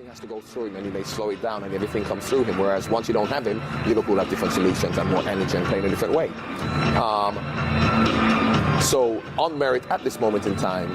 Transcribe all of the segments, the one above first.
Everything has to go through him and he may slow it down and everything comes through him, whereas once you don't have him, Liverpool have different solutions and more energy and play in a different way. So on merit at this moment in time,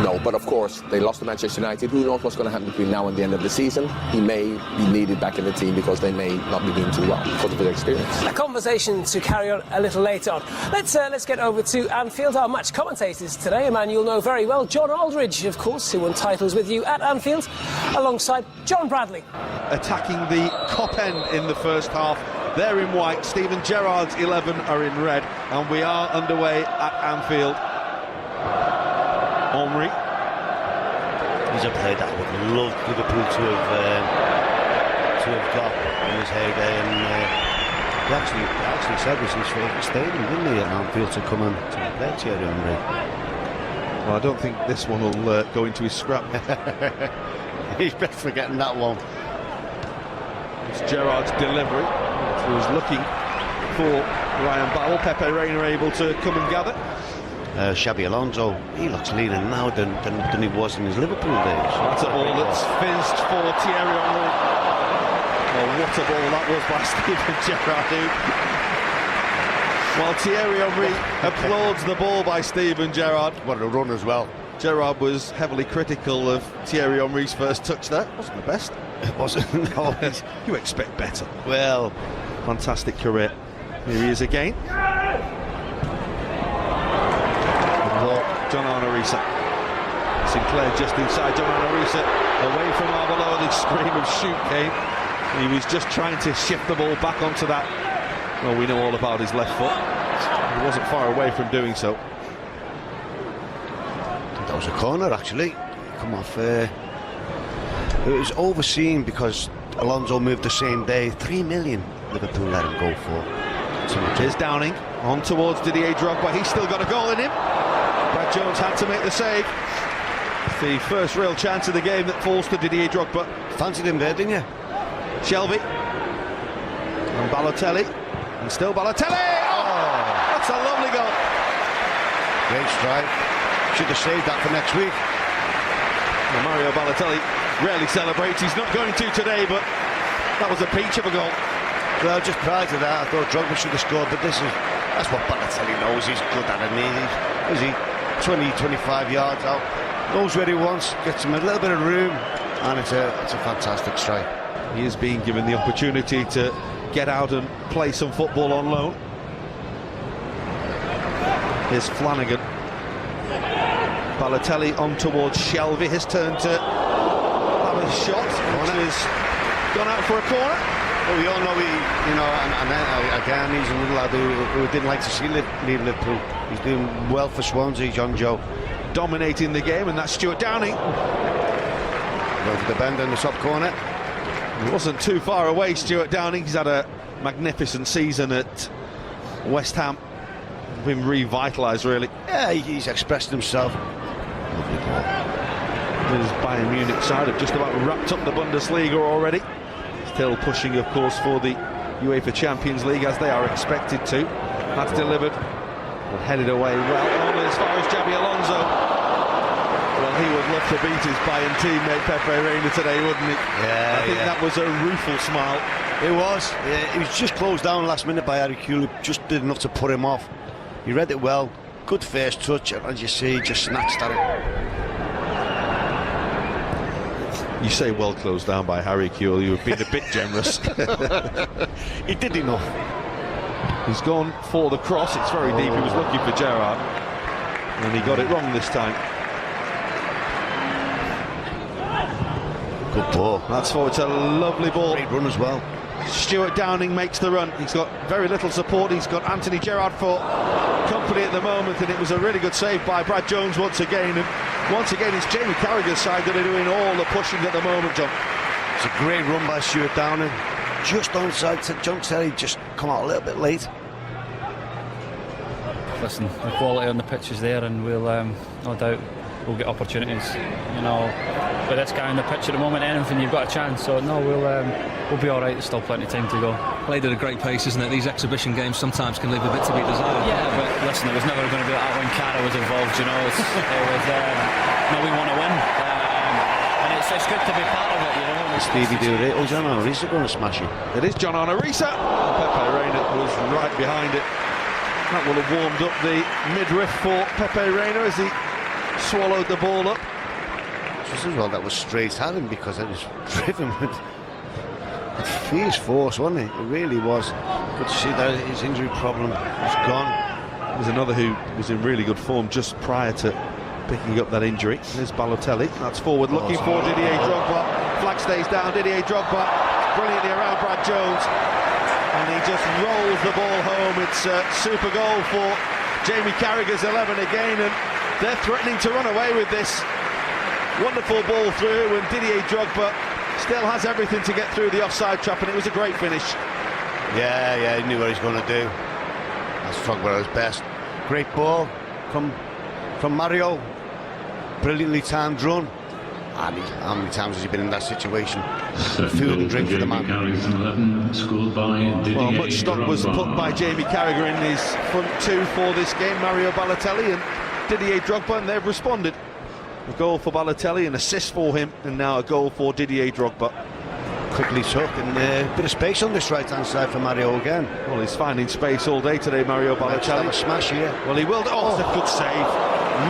no. But of course, they lost to Manchester United. Who knows what's going to happen between now and the end of the season? He may be needed back in the team because they may not be doing too well because of their experience. A conversation to carry on a little later on. Let's get over to Anfield. Our match commentators today, a man you'll know very well, John Aldridge, of course, who won titles with you at Anfield, alongside John Bradley. Attacking the cop end in the first half. They're in white, Steven Gerrard's 11 are in red, and we are underway at Anfield. Henry. He's a player that I would love Liverpool to have got in his heyday, and he actually said it was his favourite stadium, didn't he, at Anfield, to come and play Thierry Henry. Well, I don't think this one will go into his scrap. He's best forgetting that one. It's Gerrard's delivery. He was looking for Ryan Babel. Pepe Reina able to come and gather. Xabi Alonso, he looks leaner now than he was in his Liverpool days. That's a ball that's finished for Thierry Henry. Oh, what a ball that was by Steven Gerrard. While Thierry Henry applauds the ball by Steven Gerrard. What a run as well. Gerrard was heavily critical of Thierry Henry's first touch there. Wasn't the best. It wasn't. No. You expect better. Well, fantastic career. Here he is again. John Arnorisa. Sinclair just inside John Arnorisa. Away from Arbeloa, the scream of shoot came. He was just trying to shift the ball back onto that. Well, we know all about his left foot. He wasn't far away from doing so. I think that was a corner, actually. Come off. It was overseen because Alonso moved the same day. 3 million Liverpool let him go for. Here's Downing on towards Didier Drogba. He's still got a goal in him. Brad Jones had to make the save. The first real chance of the game that falls to Didier Drogba. Fancied him there, didn't you? Shelby and Balotelli, and still Balotelli. Oh, that's a lovely goal. Great strike. Should have saved that for next week. Well, Mario Balotelli rarely celebrates. He's not going to today, but that was a peach of a goal. Well, just prior to that, I thought Drogba should have scored, but that's what Balotelli knows. He's good at it. Is he 20-25 yards out? Knows where he wants, gets him a little bit of room, and it's a fantastic strike. He is being given the opportunity to get out and play some football on loan. Here's Flanagan. Balotelli on towards Shelby. His turn to have a shot, which has gone out for a corner. Well, we all know and again, he's a little lad who didn't like to see leave Liverpool. He's doing well for Swansea, John Joe. Dominating the game, and that's Stuart Downing. Going for the bend in the top corner. He wasn't too far away, Stuart Downing. He's had a magnificent season at West Ham. Been revitalised, really. Yeah, he's expressed himself. Lovely ball. His Bayern Munich side have just about wrapped up the Bundesliga already. Still pushing, of course, for the UEFA Champions League, as they are expected to. That's delivered. And headed away well on as far as Xabi Alonso. Well, he would love to beat his Bayern teammate Pepe Reina today, wouldn't he? Yeah, I think that was a rueful smile. It was. Yeah, he was just closed down last minute by Harry Kewell, just did enough to put him off. He read it well. Good first touch, and as you see, he just snatched at it. You say well closed down by Harry Kewell, you have been a bit generous. He did enough. He's gone for the cross. It's very deep. He was looking for Gerrard, and he got it wrong this time. Good ball. That's forward. It's a lovely ball. Great run as well. Stuart Downing makes the run. He's got very little support. He's got Anthony Gerrard for company at the moment, and it was a really good save by Brad Jones once again. And once again, it's Jamie Carragher's side that are doing all the pushing at the moment, John. It's a great run by Stuart Downing. Just onside. John Terry just come out a little bit late. Listen, the quality on the pitch is there, and we'll no doubt we'll get opportunities. You know, with this guy on the pitch at the moment, anything you've got a chance. So no, we'll be all right. There's still plenty of time to go. Played at a great pace, isn't it? These exhibition games sometimes can leave a bit to be desired. Yeah, but listen, it was never going to be like that when Cara was involved. You know, it was no, we want to win, and it's good to be part of it. You know, Stevie do it? Oh, John Arisa going to smash it. It is John Arisa. Pepe Reina was right behind it. That will have warmed up the midriff for Pepe Reina as he swallowed the ball up. Just as well that was straight at him, because it was driven with fierce force, wasn't it? It really was. Good to see that his injury problem was gone. There's another who was in really good form just prior to picking up that injury. There's Balotelli. That's forward looking for Didier Drogba. Flag stays down. Didier Drogba brilliantly around Brad Jones, and he just rolls the ball home. It's a super goal for Jamie Carragher's 11 again, and they're threatening to run away with this. Wonderful ball through, and Didier Drogba still has everything to get through the offside trap, and it was a great finish. Yeah, he knew what he was going to do. That's Drogba at his best. Great ball from Mario. Brilliantly timed run. And how many times has he been in that situation? Food and drink for the man. Well, much stock was put by Jamie Carragher in his front two for this game, Mario Balotelli and Didier Drogba, and they've responded. A goal for Balotelli, an assist for him, and now a goal for Didier Drogba. Quickly took, and a bit of space on this right-hand side for Mario again. Well, he's finding space all day today, Mario Balotelli. A smash here. Well, he will. Oh, it's a good save.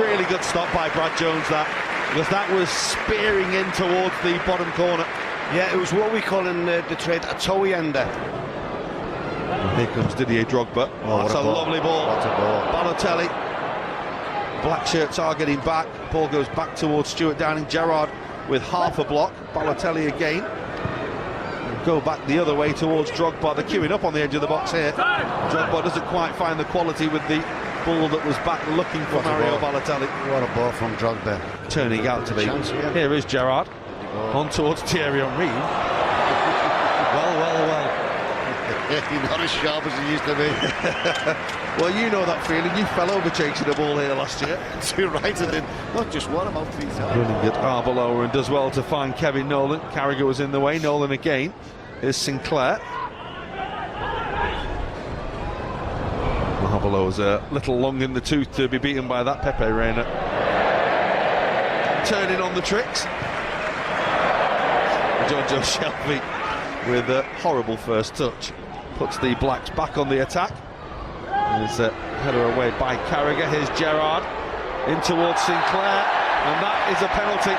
Really good stop by Brad Jones, that. Because that was spearing in towards the bottom corner. Yeah, it was what we call in the trade a toey ender. Here comes Didier Drogba. Oh, that's a lovely ball. What a ball. Balotelli. Black shirts are getting back. Ball goes back towards Stuart Downing. Gerrard with half a block. Balotelli again. Go back the other way towards Drogba. They're queuing up on the edge of the box here. Drogba doesn't quite find the quality with the ball that was back looking for Mario Balotelli. What a ball from Drogba. Turning out to be. Here is Gerrard. On towards Thierry Henry. Well. He's not as sharp as he used to be. Well, you know that feeling. You fell over chasing the ball here last year. Too right, and then not just one, about 3 times. Running at Arbeloa and does well to find Kevin Nolan. Carragher was in the way. Nolan again. Here's Sinclair. Arbeloa's a little long in the tooth to be beaten by that Pepe Reina. Turning on the tricks. Jojo Shelby with a horrible first touch. Puts the Blacks back on the attack. There's a header away by Carragher. Here's Gerrard in towards Sinclair, and that is a penalty.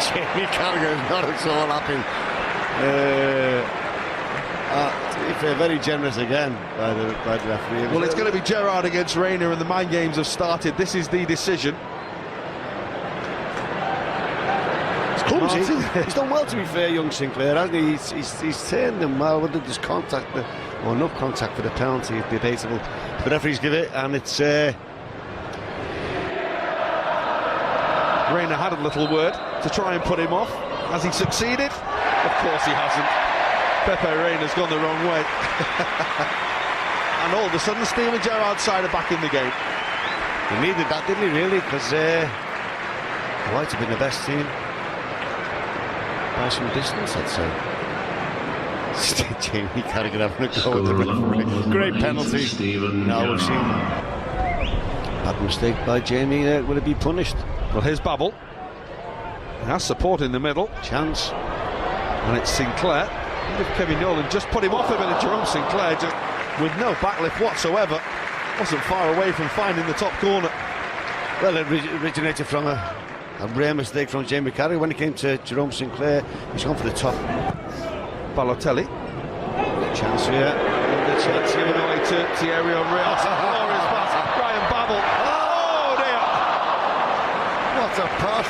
Jamie Carragher is not at all happy. Very generous again by the referee. Well, it's going to be Gerrard against Reina, and the mind games have started. This is the decision. It's clumsy. He's done well, to be fair, young Sinclair, hasn't he? He's turned them well. Whether there's contact or enough contact for the penalty is debatable. The referees give it, and it's. Reina had a little word to try and put him off. Has he succeeded? Of course he hasn't. Pepe Reina's gone the wrong way. And all of a sudden, Steven Gerrard's side are back in the game. He needed that, didn't he, really? Because the Whites have been the best team by some distance, I'd say. Jamie Carragher having a go with the referee. Great penalty. Now we've seen bad mistake by Jamie. Will it be punished? Well, here's Babel. He has support in the middle. Chance. And it's Sinclair. If Kevin Nolan just put him off a minute. Jerome Sinclair, just with no backlift whatsoever, wasn't far away from finding the top corner. Well, it originated from a rare mistake from Jamie Carragher. When it came to Jerome Sinclair, he's gone for the top. Balotelli. Chance here. The chance given away to Thierry Henry. Glorious pass. Brian Babel. Oh dear! What a pass!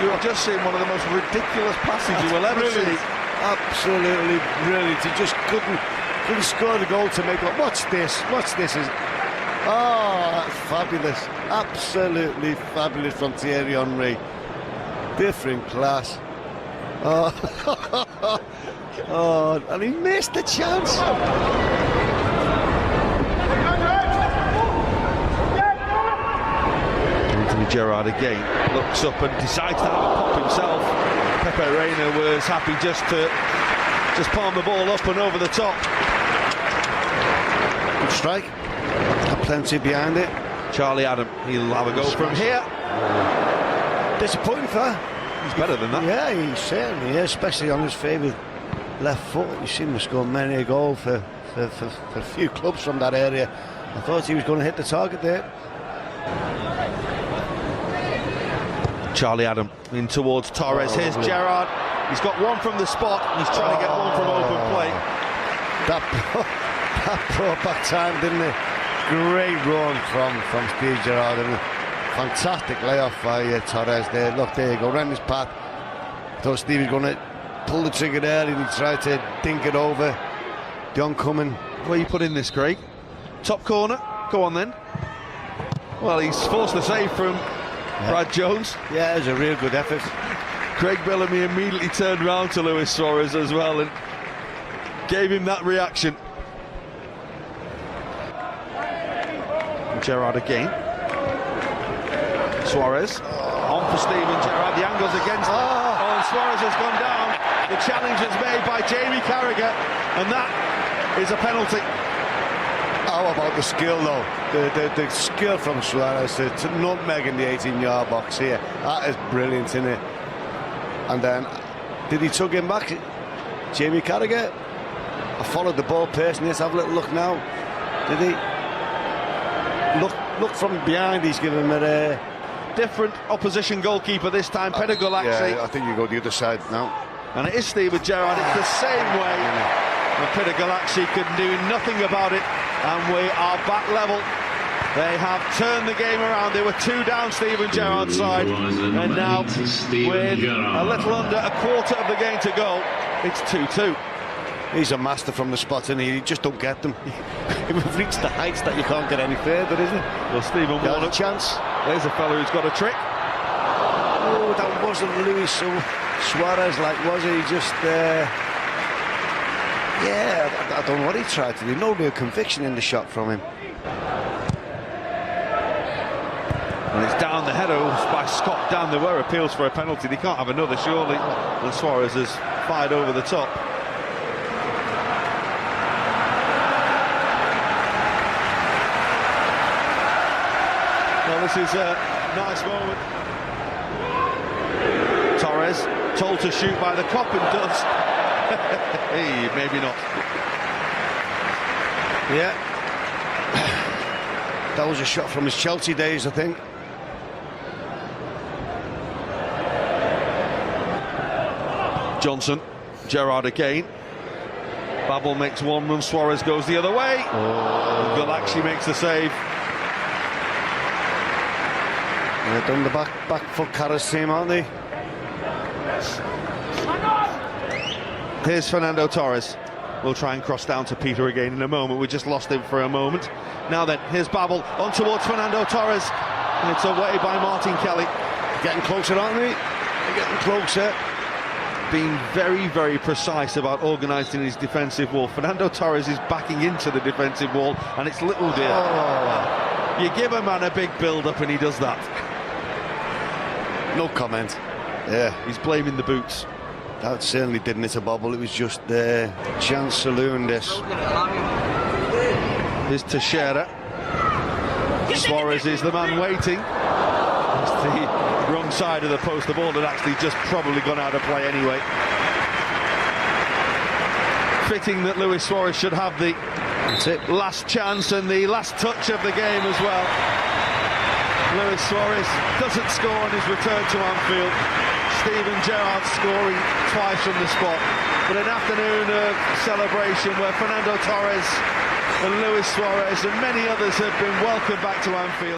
You have just seen one of the most ridiculous passes you will ever see. Absolutely brilliant. He just couldn't score the goal to make up. Watch this. Oh, that's fabulous. Absolutely fabulous from Thierry Henry. Different class. Oh, oh, and he missed the chance. Anthony Gerrard again looks up and decides to have a pop himself. Pepe Reina was happy just to palm the ball up and over the top. Good strike. Got plenty behind it. Charlie Adam, he'll have a go from here. Disappointing for He's better than that. Yeah, he certainly is, especially on his favourite left foot. You've seen him score many a goal for a few clubs from that area. I thought he was going to hit the target there. Charlie Adam in towards Torres. Here's Gerrard. He's got one from the spot. He's trying to get one from open play. That brought back time, didn't it? Great run from Steve Gerrard, and a fantastic layoff by Torres there. Look, there you go, round his path. Thought Steve was going to pull the trigger there, and he tried to dink it over. The oncoming. Where you put in this, Craig? Top corner. Go on then. Well, he's forced the save from Brad Jones. Yeah, it was a real good effort. Craig Bellamy immediately turned round to Luis Suarez as well and gave him that reaction. Gerrard again. Suarez on for Steven Gerrard. The angle's against him. Oh, and Suarez has gone down. The challenge is made by Jamie Carragher, and that is a penalty. How about the skill though? The skill from Suarez to nutmeg in the 18-yard box here. That is brilliant, isn't it? And then, did he tug him back? Jamie Carragher? I followed the ball personally. Let's have a little look now. Did he? Look from behind. He's given him a different opposition goalkeeper this time. Pedagolaxi. Yeah, I think you go the other side now. And it is Steven Gerrard. It's the same way. And Pedagolaxi could do nothing about it. And we are back level. They have turned the game around. They were 2 down Steven Gerrard's side, and now with a little under a quarter of the game to go, it's 2-2. He's a master from the spot, and he just don't get them. We've reached the heights that you can't get any further, isn't it? Well, Stephen Warnock, a chance. There's a fella who's got a trick. Oh, that wasn't Luis Suarez, like, was he? Just yeah, I don't know what he tried to do. No real conviction in the shot from him. And it's down the header by Scott down. There were appeals for a penalty. They can't have another, surely. And Suarez has fired over the top. Well, this is a nice moment. Torres told to shoot by the cop and does. Hey, maybe not. Yeah. That was a shot from his Chelsea days, I think. Johnson, Gerrard again. Babel makes one run, Suarez goes the other way. Oh. Golaxi makes the save. They've done the back foot Carras team, aren't they? Here's Fernando Torres. We'll try and cross down to Peter again in a moment. We just lost him for a moment. Now then, here's Babel on towards Fernando Torres. And it's away by Martin Kelly. Getting closer, aren't they? They're getting closer. Being very, very precise about organising his defensive wall. Fernando Torres is backing into the defensive wall, and it's little dear. Oh. You give a man a big build-up and he does that. No comment. Yeah, he's blaming the boots. That certainly didn't hit a bubble. It was just chance saloon, this. Here's Teixeira. Suarez is the man waiting. It's the wrong side of the post. The ball had actually just probably gone out of play anyway. Fitting that Luis Suarez should have the last chance and the last touch of the game as well. Luis Suarez doesn't score on his return to Anfield. Steven Gerrard scoring twice from the spot. But an afternoon of celebration where Fernando Torres and Luis Suarez and many others have been welcomed back to Anfield.